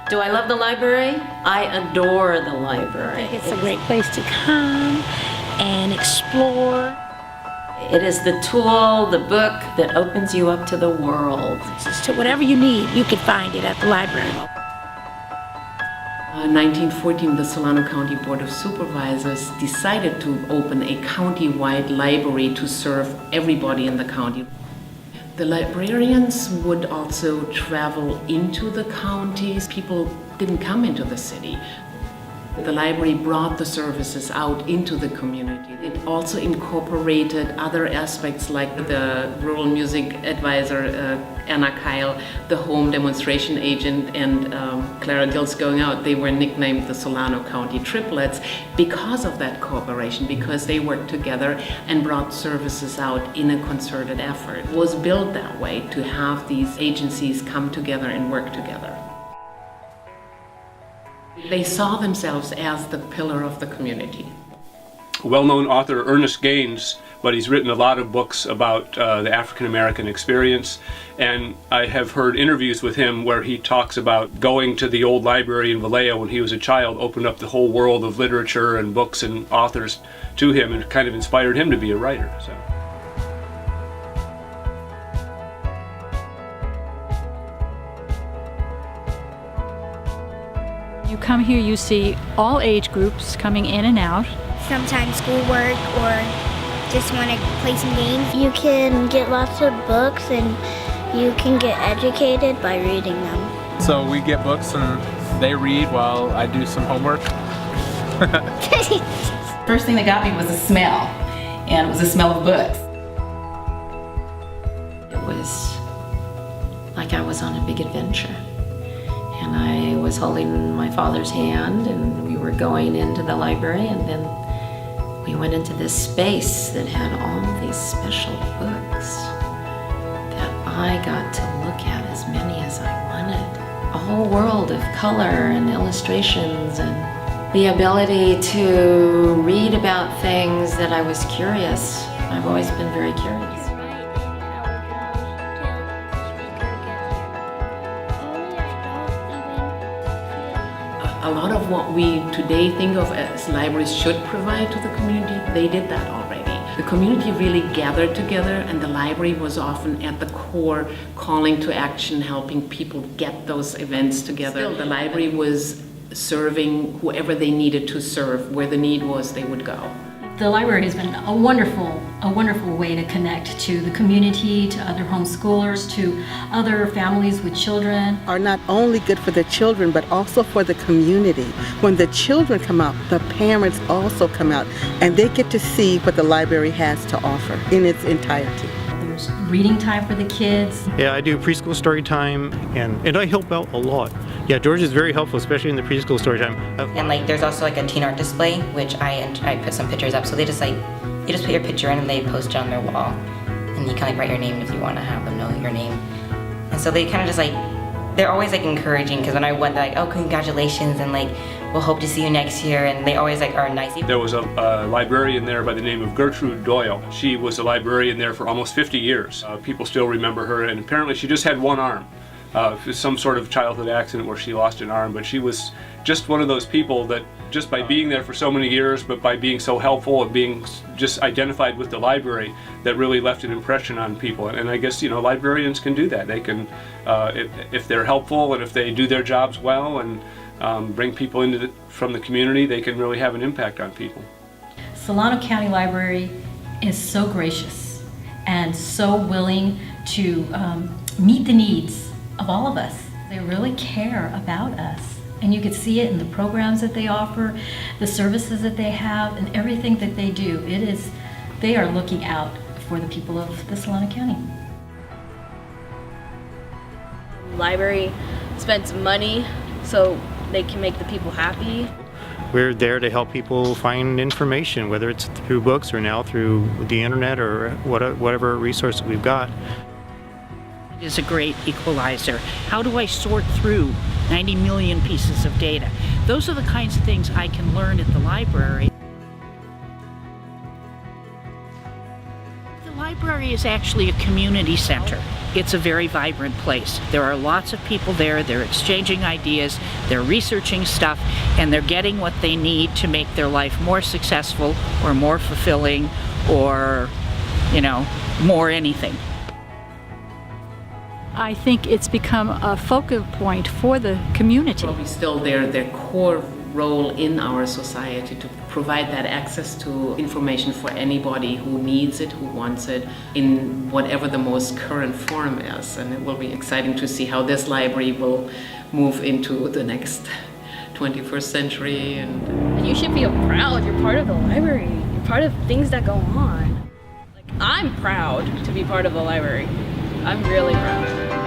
Do I love the library? I adore the library. It's a great place to come and explore. It is the tool, the book that opens you up to the world. So whatever you need, you can find it at the library. In 1914, the Solano County Board of Supervisors decided to open a county-wide library to serve everybody in the county. The librarians would also travel into the counties. People didn't come into the city. The library brought the services out into the community. It also incorporated other aspects like the rural music advisor, Anna Kyle, the home demonstration agent, and Clara Dills going out. They were nicknamed the Solano County Triplets because of that cooperation, because they worked together and brought services out in a concerted effort. It was built that way to have these agencies come together and work together. They saw themselves as the pillar of the community. Well-known author Ernest Gaines, but he's written a lot of books about the African American experience, and I have heard interviews with him where he talks about going to the old library in Vallejo when he was a child, opened up the whole world of literature and books and authors to him, and kind of inspired him to be a writer. So. You come here, you see all age groups coming in and out. Sometimes schoolwork or just want to play some games. You can get lots of books and you can get educated by reading them. So we get books and they read while I do some homework. First thing that got me was the smell, and it was the smell of books. It was like I was on a big adventure. And I was holding my father's hand, and we were going into the library, and then we went into this space that had all these special books that I got to look at, as many as I wanted. A whole world of color and illustrations, and the ability to read about things that I was curious. I've always been very curious. A lot of what we today think of as libraries should provide to the community, they did that already. The community really gathered together, and the library was often at the core, calling to action, helping people get those events together. Still, the library was serving whoever they needed to serve. Where the need was, they would go. The library has been a wonderful way to connect to the community, to other homeschoolers, to other families with children. Are not only good for the children, but also for the community. When the children come out, the parents also come out, and they get to see what the library has to offer in its entirety. There's reading time for the kids. Yeah, I do preschool story time, and I help out a lot. Yeah, George is very helpful, especially in the preschool story time. And there's also a teen art display, which I put some pictures up. So they just put your picture in and they post it on their wall, and you can write your name if you want to have them know your name. And so they kind of just they're always encouraging, because when I went, they're oh, congratulations, and we'll hope to see you next year, and they always are nice. There was a librarian there by the name of Gertrude Doyle. She was a librarian there for almost 50 years. People still remember her, and apparently she just had one arm. Some sort of childhood accident where she lost an arm, but she was just one of those people that just by being there for so many years, but by being so helpful and being just identified with the library, that really left an impression on people. And I guess, librarians can do that. They can, if they're helpful and if they do their jobs well and bring people from the community, they can really have an impact on people. Solano County Library is so gracious and so willing to meet the needs of all of us. They really care about us, and you can see it in the programs that they offer, the services that they have, and everything that they do. They are looking out for the people of the Solano County. Library spends money so they can make the people happy. We're there to help people find information, whether it's through books or now through the internet or whatever resource we've got. Is a great equalizer. How do I sort through 90 million pieces of data? Those are the kinds of things I can learn at the library. The library library is actually a community center. It's a very vibrant place. There are lots of people there, they're exchanging ideas, they're researching stuff, and they're getting what they need to make their life more successful or more fulfilling or, more anything. I think it's become a focal point for the community. Probably still their core role in our society to provide that access to information for anybody who needs it, who wants it, in whatever the most current form is. And it will be exciting to see how this library will move into the next 21st century. And you should feel proud. You're part of the library. You're part of things that go on. I'm proud to be part of the library. I'm really proud.